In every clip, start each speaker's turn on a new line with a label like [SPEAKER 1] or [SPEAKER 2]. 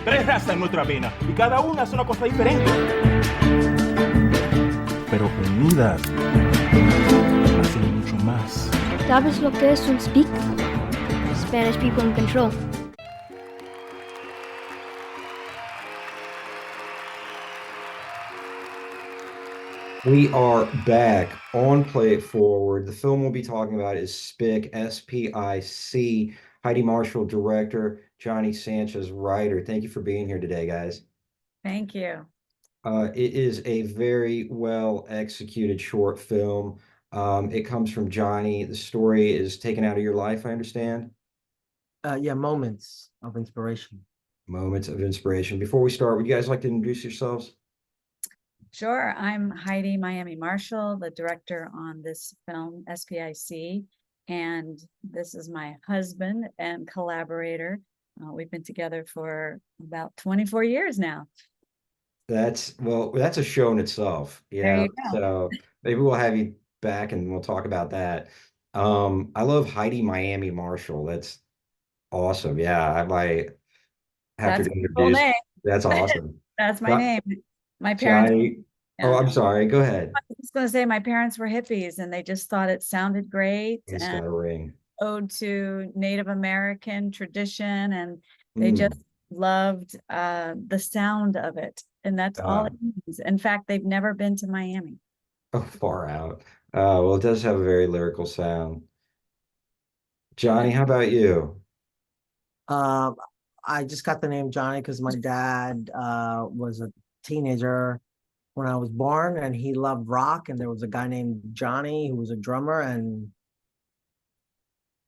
[SPEAKER 1] Tres razas en nuestra vena y cada una es una cosa diferente. Pero unidas hacen mucho más.
[SPEAKER 2] ¿Sabes lo que es un speak? Spanish people in control.
[SPEAKER 3] We are back on Play It Forward. The film we'll be talking about is SPIC, S-P-I-C. Heidi Marshall, director, Johnny Sanchez, writer. Thank you for being here today, guys.
[SPEAKER 4] Thank you.
[SPEAKER 3] It is a very well executed short film. It comes from Johnny. The story is taken out of your life, I understand.
[SPEAKER 5] Yeah, moments of inspiration.
[SPEAKER 3] Moments of inspiration. Before we start, would you guys like to introduce yourselves?
[SPEAKER 4] Sure. I'm Heidi Miami Marshall, the director on this film, SPIC, and this is my husband and collaborator. We've been together for about 24 years now.
[SPEAKER 3] That's a show in itself.
[SPEAKER 4] There you go.
[SPEAKER 3] So maybe we'll have you back and we'll talk about that. I love Heidi Miami Marshall. That's awesome. Yeah, I might have
[SPEAKER 4] That's
[SPEAKER 3] to
[SPEAKER 4] my full
[SPEAKER 3] introduce.
[SPEAKER 4] name.
[SPEAKER 3] That's awesome.
[SPEAKER 4] That's my
[SPEAKER 3] Jo-
[SPEAKER 4] name. My parents.
[SPEAKER 3] Johnny. Oh,
[SPEAKER 4] Yeah.
[SPEAKER 3] I'm sorry. Go ahead.
[SPEAKER 4] I was going to say my parents were hippies and they just thought it sounded great
[SPEAKER 3] It's
[SPEAKER 4] and
[SPEAKER 3] got a ring.
[SPEAKER 4] ode to Native American tradition, and they
[SPEAKER 3] Mm.
[SPEAKER 4] just loved the sound of it. And that's all it means. In fact, they've never been to Miami.
[SPEAKER 3] Oh, far out. Well, it does have a very lyrical sound. Johnny, how about you?
[SPEAKER 5] I just got the name Johnny because my dad was a teenager when I was born, and he loved rock. And there was a guy named Johnny who was a drummer, and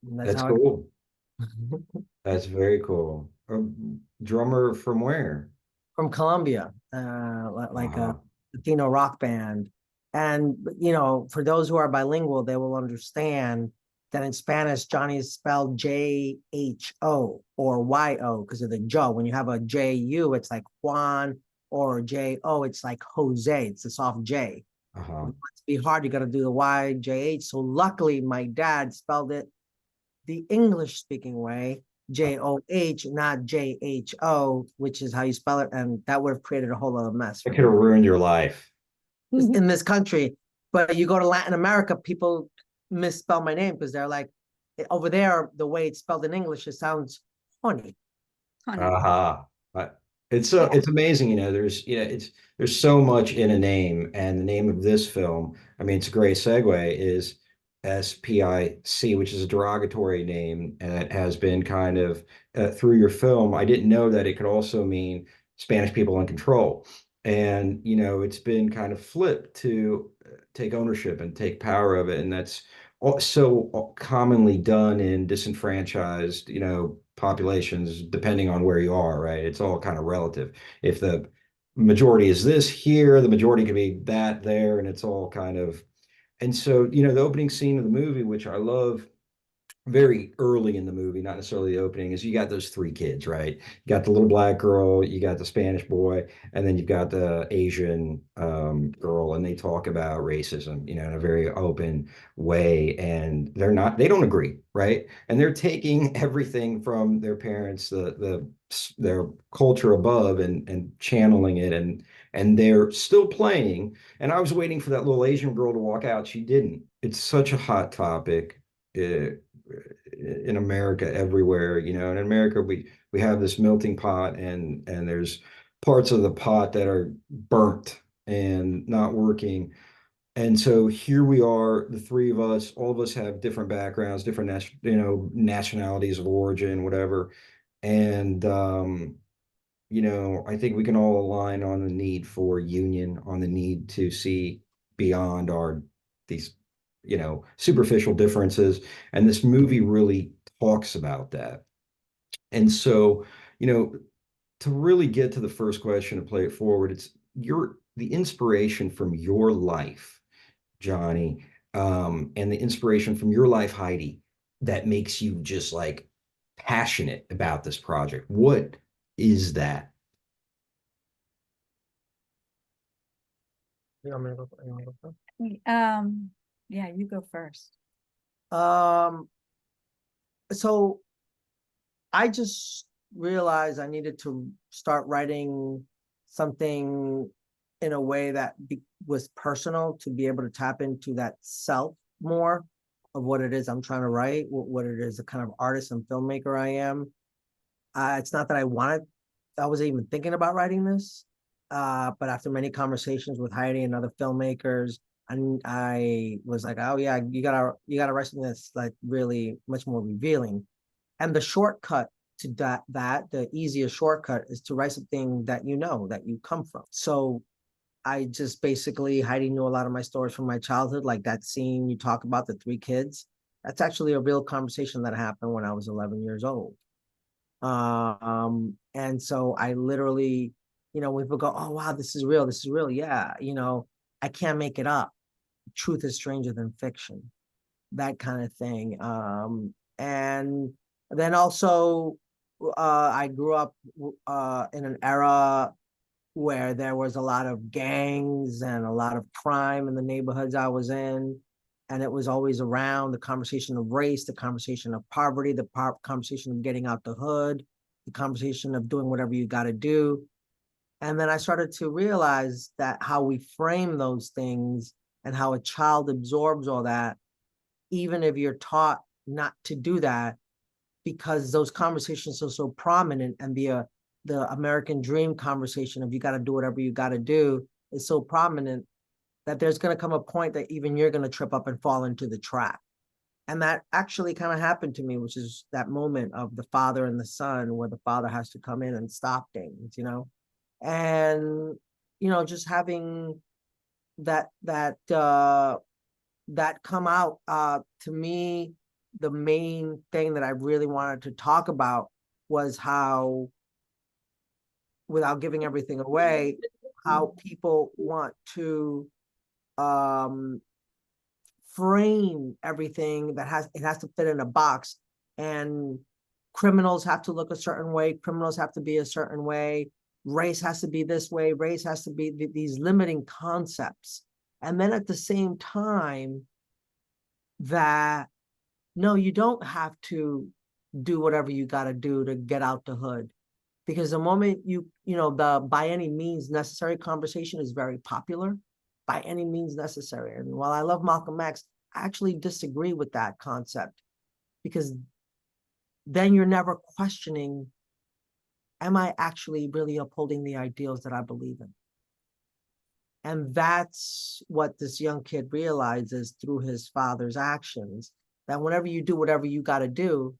[SPEAKER 5] that's
[SPEAKER 3] That's
[SPEAKER 5] how
[SPEAKER 3] cool. That's very cool. A drummer from where?
[SPEAKER 5] from Colombia, like a
[SPEAKER 3] Uh-huh.
[SPEAKER 5] Latino rock band. And for those who are bilingual, they will understand that in Spanish, Johnny is spelled J-H-O or Y-O because of the Joe. When you have a J-U, it's like Juan, or J-O, it's like Jose. It's a soft J.
[SPEAKER 3] Uh-huh.
[SPEAKER 5] It's be hard, you got to do the Y-J-H. So luckily, my dad spelled it the English-speaking way, J-O-H, not J-H-O, which is how you spell it. And that would have created a whole other mess
[SPEAKER 3] That could have ruined your life.
[SPEAKER 5] in this country. But you go to Latin America, people misspell my name because they're like, over there, the way it's spelled in English, it sounds funny.
[SPEAKER 3] Uh-huh. It's amazing, there's so much in a name, and the name of this film, I mean, it's a great segue, is SPIC, which is a derogatory name, and it has been kind of through your film. I didn't know that it could also mean Spanish people in control. And, it's been kind of flipped to take ownership and take power of it. And that's so commonly done in disenfranchised, populations, depending on where you are, right? It's all kind of relative. If the majority is this here, the majority could be that there, and it's all kind of. And so, the opening scene of the movie, which I love very early in the movie, not necessarily the opening, is you got those three kids, right? You got the little black girl, you got the Spanish boy, and then you've got the Asian girl, and they talk about racism, in a very open way, and they don't agree, right? And they're taking everything from their parents, their culture above, and channeling it, and they're still playing. And I was waiting for that little Asian girl to walk out. She didn't. It's such a hot topic. In America everywhere, and in America we have this melting pot, and there's parts of the pot that are burnt and not working. And so here we are, the three of us, all of us have different backgrounds, different nationalities of origin, whatever. And I think we can all align on the need for union, on the need to see beyond these superficial differences. And this movie really talks about that. And so, to really get to the first question and play it forward, it's the inspiration from your life, Johnny, and the inspiration from your life, Heidi, that makes you just like passionate about this project. What is that?
[SPEAKER 5] You want me to go first?
[SPEAKER 4] Yeah, you go first.
[SPEAKER 5] So I just realized I needed to start writing something in a way that was personal, to be able to tap into that self more of what it is I'm trying to write, what it is, the kind of artist and filmmaker I am. It's not that I wasn't even thinking about writing this, but after many conversations with Heidi and other filmmakers, I was like, oh yeah, you gotta write something that's like really much more revealing. And the shortcut to the easiest shortcut is to write something that that you come from. So I just basically, Heidi knew a lot of my stories from my childhood, like that scene you talk about, the three kids. That's actually a real conversation that happened when I was 11 years old. And so I literally, when people go, oh wow, this is real. Yeah, I can't make it up. Truth is stranger than fiction, that kind of thing. And then also, I grew up in an era where there was a lot of gangs and a lot of crime in the neighborhoods I was in. And it was always around the conversation of race, the conversation of poverty, the conversation of getting out the hood, the conversation of doing whatever you got to do. And then I started to realize that how we frame those things and how a child absorbs all that, even if you're taught not to do that, because those conversations are so prominent, and the American dream conversation of you got to do whatever you got to do is so prominent, that there's going to come a point that even you're going to trip up and fall into the trap. And that actually kind of happened to me, which is that moment of the father and the son, where the father has to come in and stop things, and, just having that come out, to me, the main thing that I really wanted to talk about was how, without giving everything away, how people want to frame everything that it has to fit in a box, and criminals have to look a certain way, criminals have to be a certain way, race has to be this way, race has to be these limiting concepts. And then at the same time, that no, you don't have to do whatever you got to do to get out the hood. Because the moment the by any means necessary conversation is very popular, by any means necessary. And while I love Malcolm X, I actually disagree with that concept, because then you're never questioning, am I actually really upholding the ideals that I believe in? And that's what this young kid realizes through his father's actions, that whenever you do whatever you got to do,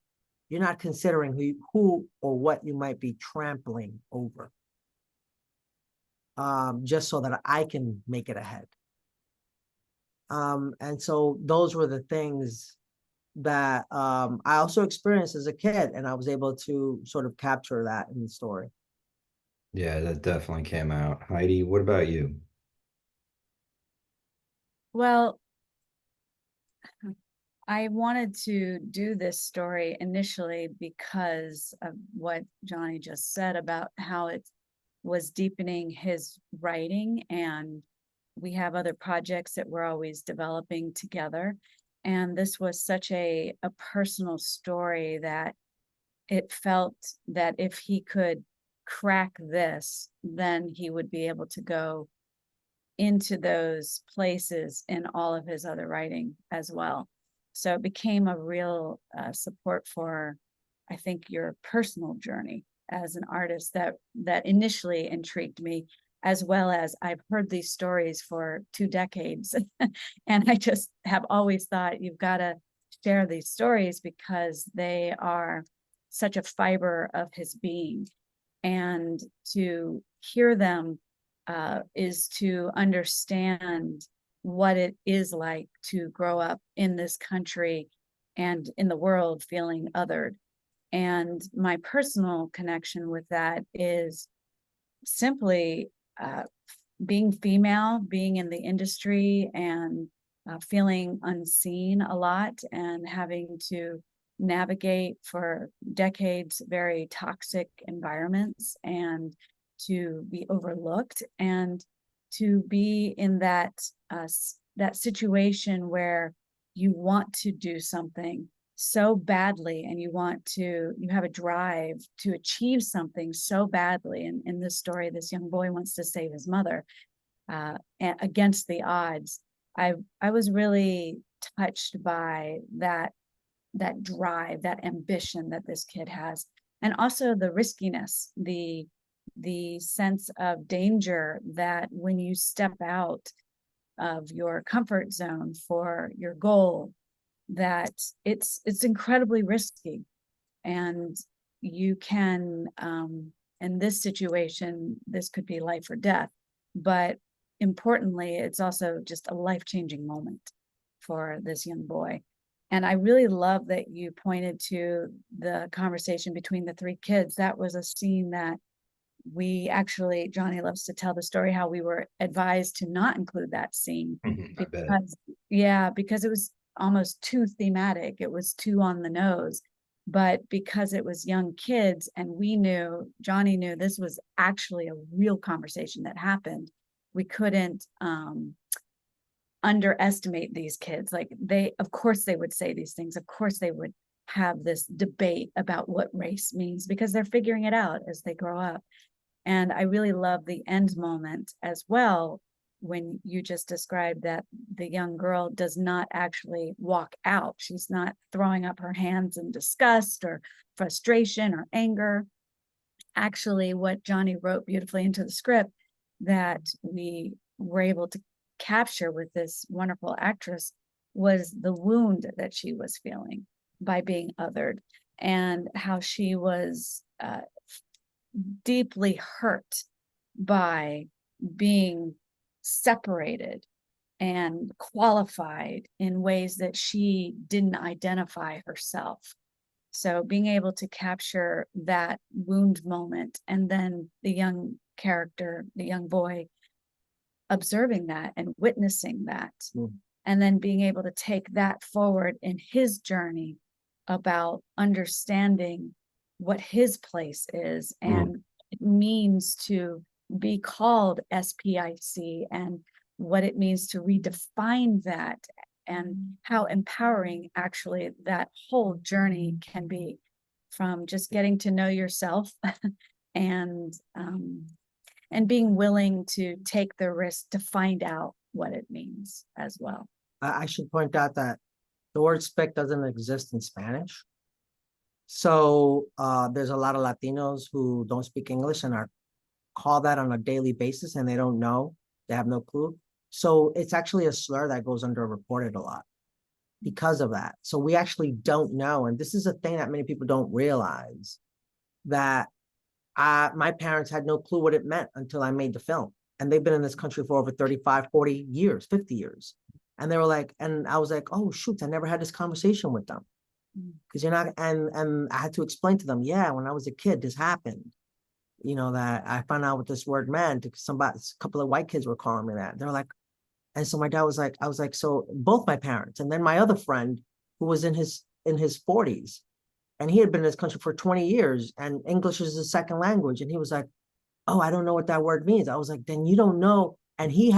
[SPEAKER 5] you're not considering who or what you might be trampling over, just so that I can make it ahead. And so those were the things that I also experienced as a kid, and I was able to sort of capture that in the story.
[SPEAKER 3] Yeah, that definitely came out. Heidi, what about you?
[SPEAKER 4] Well, I wanted to do this story initially because of what Johnny just said about how it was deepening his writing, and we have other projects that we're always developing together. And this was such a personal story that it felt that if he could crack this, then he would be able to go into those places in all of his other writing as well. So it became a real support for, I think, your personal journey as an artist that initially intrigued me, as well as I've heard these stories for 2 decades. And I just have always thought you've got to share these stories because they are such a fiber of his being. And to hear them is to understand what it is like to grow up in this country and in the world feeling othered. And my personal connection with that is simply being female, being in the industry, and feeling unseen a lot, and having to navigate for decades very toxic environments, and to be overlooked, and to be in that situation where you want to do something, so badly, and you have a drive to achieve something so badly. And in this story, this young boy wants to save his mother against the odds. I was really touched by that drive, that ambition that this kid has, and also the riskiness, the sense of danger that when you step out of your comfort zone for your goal, that it's incredibly risky. And you can, in this situation, this could be life or death, but importantly, it's also just a life-changing moment for this young boy. And I really love that you pointed to the conversation between the three kids. That was a scene that we actually, Johnny loves to tell the story how we were advised to not include that scene
[SPEAKER 3] I bet.
[SPEAKER 4] because it was almost too thematic. It was too on the nose. But because it was young kids, and Johnny knew this was actually a real conversation that happened, we couldn't underestimate these kids. Like, of course they would say these things. Of course they would have this debate about what race means, because they're figuring it out as they grow up. And I really love the end moment as well, when you just described that the young girl does not actually walk out. She's not throwing up her hands in disgust or frustration or anger. Actually, what Johnny wrote beautifully into the script that we were able to capture with this wonderful actress was the wound that she was feeling by being othered, and how she was deeply hurt by being separated and qualified in ways that she didn't identify herself. So being able to capture that wound moment, and then the young character, the young boy, observing that and witnessing that, and then being able to take that forward in his journey about understanding what his place is and it means to be called SPIC, and what it means to redefine that, and how empowering actually that whole journey can be, from just getting to know yourself and being willing to take the risk to find out what it means as well.
[SPEAKER 5] I should point out that the word "spec" doesn't exist in Spanish. So there's a lot of Latinos who don't speak English and are called that on a daily basis, and they don't know, they have no clue. So it's actually a slur that goes underreported a lot because of that. So we actually don't know. And this is a thing that many people don't realize, that my parents had no clue what it meant until I made the film. And they've been in this country for over 35, 40 years, 50 years. And they were like, and I was like, oh, shoot, I never had this conversation with them. Because you're not, and I had to explain to them, yeah, when I was a kid, this happened. You know, that I found out what this word meant. A couple of white kids were calling me that. They're like, and so my dad was like, I was like, so both my parents, and then my other friend who was in his 40s, and he had been in this country for 20 years, and English is his second language. And he was like, oh, I don't know what that word means. I was like, then you don't know. And he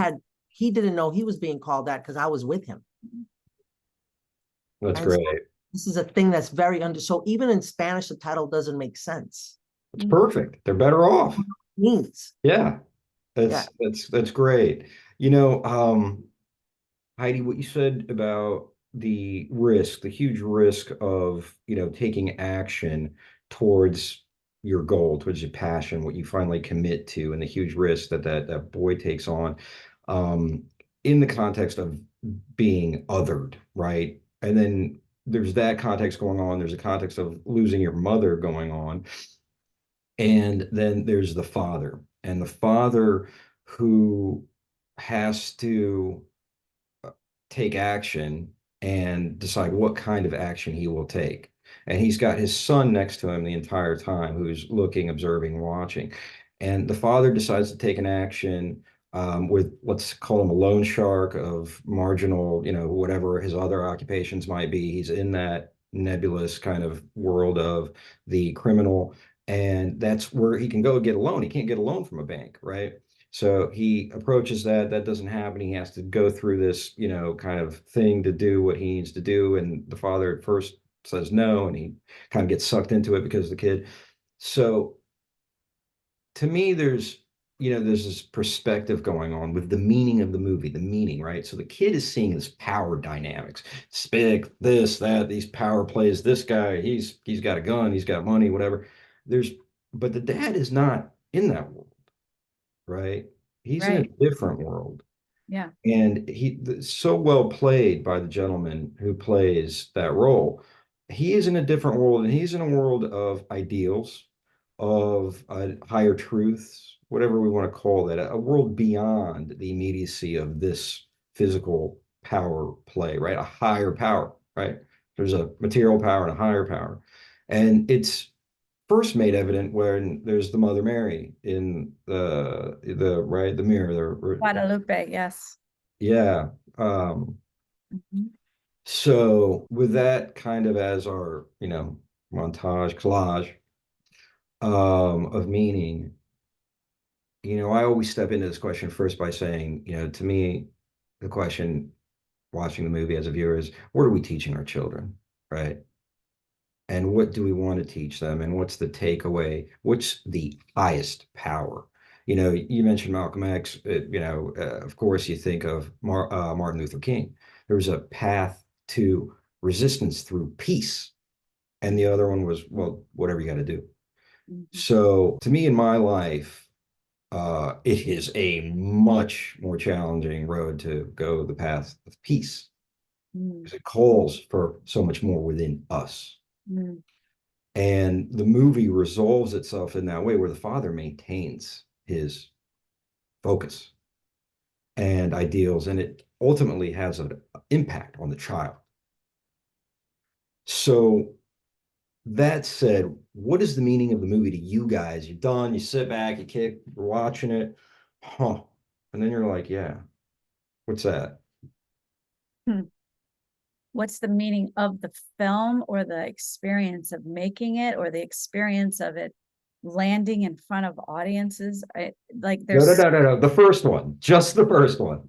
[SPEAKER 5] didn't know he was being called that because I was with him.
[SPEAKER 3] That's
[SPEAKER 5] and
[SPEAKER 3] great.
[SPEAKER 5] So this is a thing that's very so even in Spanish, the title doesn't make sense.
[SPEAKER 3] It's perfect. They're better off.
[SPEAKER 5] Means.
[SPEAKER 3] Yeah. That's great. You know, Heidi, what you said about the huge risk of, taking action towards your goal, towards your passion, what you finally commit to, and the huge risk that boy takes on, in the context of being othered, right? And then there's that context going on. There's a context of losing your mother going on. And then there's the father, and the father who has to take action and decide what kind of action he will take. And he's got his son next to him the entire time, who's looking, observing, watching. And the father decides to take an action with, let's call him a loan shark of marginal, whatever his other occupations might be. He's in that nebulous kind of world of the criminal. And that's where he can go get a loan. He can't get a loan from a bank, right? So he approaches that doesn't happen. He has to go through this, kind of thing to do what he needs to do. And the father at first says no, and he kind of gets sucked into it because of the kid. So to me, there's this perspective going on with the meaning of the movie, the meaning, right? So the kid is seeing this power dynamics, spick, this, that, these power plays, this guy, he's got a gun, he's got money, whatever. But the dad is not in that world, right? He's in a
[SPEAKER 4] Right.
[SPEAKER 3] different world.
[SPEAKER 4] Yeah.
[SPEAKER 3] And so well played by the gentleman who plays that role. He is in a different world, and he's in a world of ideals, of higher truths, whatever we want to call that, a world beyond the immediacy of this physical power play, right? A higher power, right? There's a material power and a higher power. And it's first made evident when there's the Mother Mary in the mirror.
[SPEAKER 4] Guadalupe, yes.
[SPEAKER 3] Yeah.
[SPEAKER 4] Mhm.
[SPEAKER 3] So with that kind of as our, montage, collage of meaning, I always step into this question first by saying, to me, the question watching the movie as a viewer is, what are we teaching our children, right? And what do we want to teach them? And what's the takeaway? What's the highest power? You mentioned Malcolm X, of course, you think of Martin Luther King. There was a path to resistance through peace. And the other one was, well, whatever you got to do.
[SPEAKER 4] Mhm.
[SPEAKER 3] So to me, in my life, it is a much more challenging road to go the path of peace
[SPEAKER 4] Mm.
[SPEAKER 3] because it calls for so much more within us.
[SPEAKER 4] Mm.
[SPEAKER 3] And the movie resolves itself in that way where the father maintains his focus and ideals, and it ultimately has an impact on the child. So that said, what is the meaning of the movie to you guys? You're done, you sit back, you're watching it, huh? And then you're like, yeah, what's that?
[SPEAKER 4] Hmm. What's the meaning of the film, or the experience of making it, or the experience of it landing in front of audiences?
[SPEAKER 3] No,
[SPEAKER 4] There's
[SPEAKER 3] the first one, just the first one.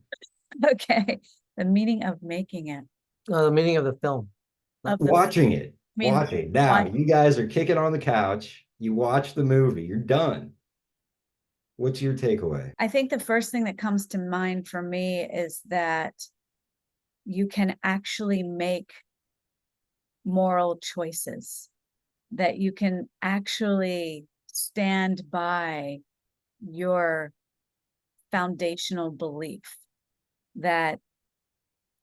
[SPEAKER 4] okay, the meaning of making it,
[SPEAKER 5] The meaning of the film.
[SPEAKER 4] of the
[SPEAKER 3] Watching it,
[SPEAKER 4] I mean,
[SPEAKER 3] now,
[SPEAKER 4] what
[SPEAKER 3] you guys are kicking on the couch, you watch the movie, you're done. What's your takeaway?
[SPEAKER 4] I think the first thing that comes to mind for me is that you can actually make moral choices, that you can actually stand by your foundational belief, that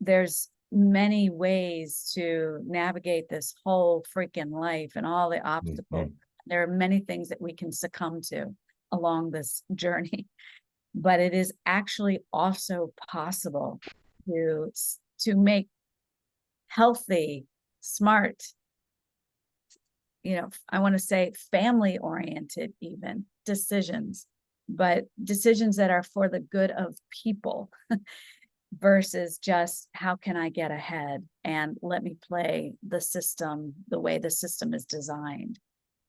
[SPEAKER 4] there's many ways to navigate this whole freaking life and all the obstacles.
[SPEAKER 3] Mhm.
[SPEAKER 4] There are many things that we can succumb to along this journey, but it is actually also possible to make healthy, smart, I want to say family oriented even decisions, but decisions that are for the good of people versus just how can I get ahead and let me play the system the way the system is designed.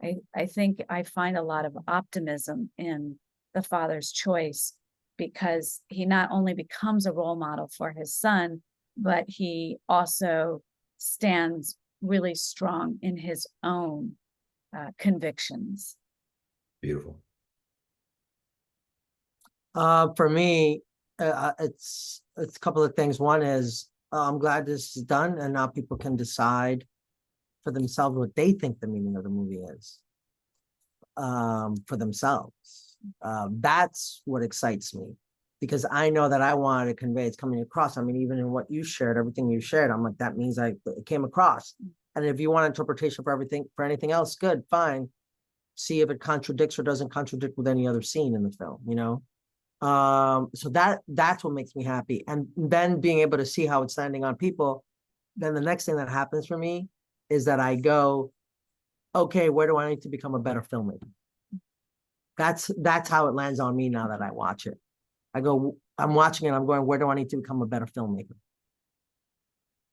[SPEAKER 4] I think I find a lot of optimism in the father's choice, because he not only becomes a role model for his son, but he also stands really strong in his own convictions.
[SPEAKER 3] Beautiful.
[SPEAKER 5] For me, it's a couple of things. One is I'm glad this is done, and now people can decide for themselves what they think the meaning of the movie is, for themselves. That's what excites me, because I know that I wanted to convey it's coming across. I mean, even in what you shared, everything you shared, I'm like, that means it came across. And if you want interpretation for anything else, good, fine. See if it contradicts or doesn't contradict with any other scene in the film, so that's what makes me happy. And then being able to see how it's landing on people, then the next thing that happens for me is that I go, okay, where do I need to become a better filmmaker? That's how it lands on me now that I watch it. I'm watching it, I'm going, where do I need to become a better filmmaker?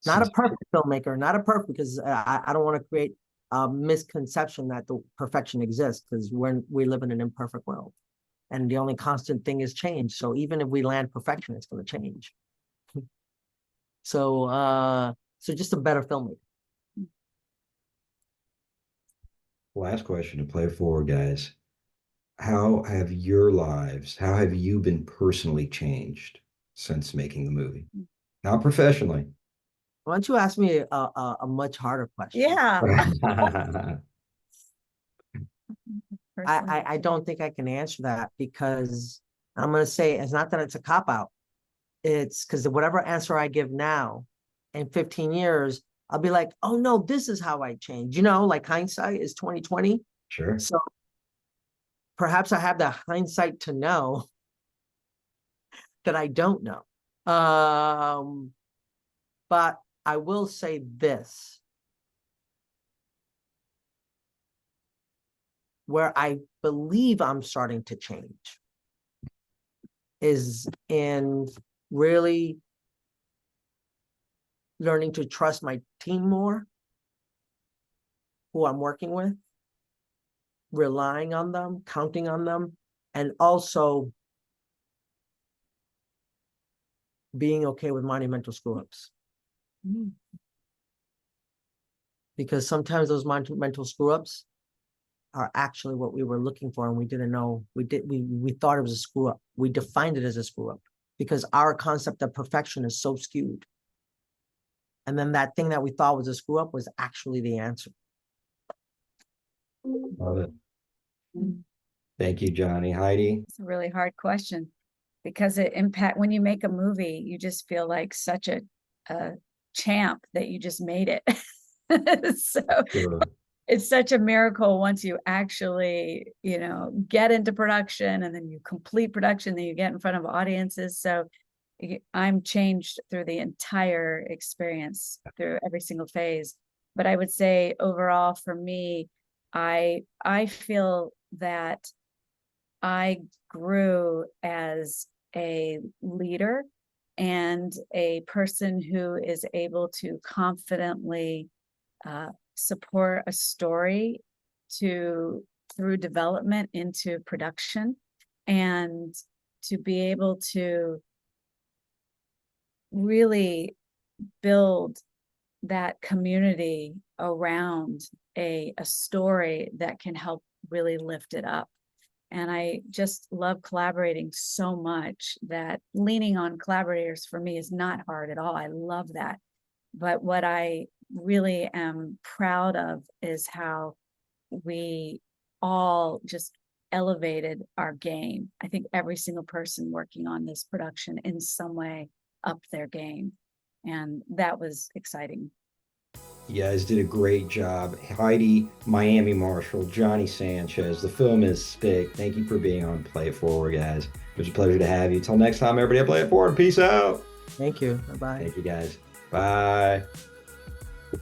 [SPEAKER 5] Not a perfect filmmaker, not a perfect, because I don't want to create a misconception that the perfection exists, because we live in an imperfect world. And the only constant thing is change. So even if we land perfection, it's going to change. So just a better filmmaker.
[SPEAKER 3] last question to play forward, guys. How have your lives, how have you been personally changed since making the movie? Not professionally.
[SPEAKER 5] Why don't you ask me a much harder question?
[SPEAKER 4] Yeah.
[SPEAKER 5] I don't think I can answer that because I'm going to say it's not that it's a cop out. It's because whatever answer I give now in 15 years, I'll be like, oh no, this is how I changed. You know, like hindsight is 2020.
[SPEAKER 3] Sure.
[SPEAKER 5] So perhaps I have the hindsight to know that I don't know. But I will say this. Where I believe I'm starting to change is in really learning to trust my team more, who I'm working with, relying on them, counting on them, and also being okay with monumental screw-ups. Because sometimes those monumental screw-ups are actually what we were looking for, and we didn't know. We thought it was a screw up. We defined it as a screw up because our concept of perfection is so skewed. And then that thing that we thought was a screw up was actually the answer.
[SPEAKER 3] Love it. Thank you, Johnny. Heidi?
[SPEAKER 4] It's a really hard question because when you make a movie, you just feel like such a champ that you just made it. So
[SPEAKER 3] Sure.
[SPEAKER 4] it's such a miracle once you actually, get into production and then you complete production, then you get in front of audiences. So I'm changed through the entire experience, through every single phase. But I would say overall for me, I feel that I grew as a leader and a person who is able to confidently support a story through development into production, and to be able to really build that community around a story that can help really lift it up. And I just love collaborating so much that leaning on collaborators for me is not hard at all. I love that. But what I really am proud of is how we all just elevated our game. I think every single person working on this production in some way upped their game. And that was exciting.
[SPEAKER 3] You guys did a great job. Heidi, Miami Marshall, Johnny Sanchez. The film is big. Thank you for being on Play It Forward, guys. It was a pleasure to have you. Till next time, everybody, Play It Forward. Peace out.
[SPEAKER 5] Thank you. Bye-bye.
[SPEAKER 3] Thank you, guys. Bye.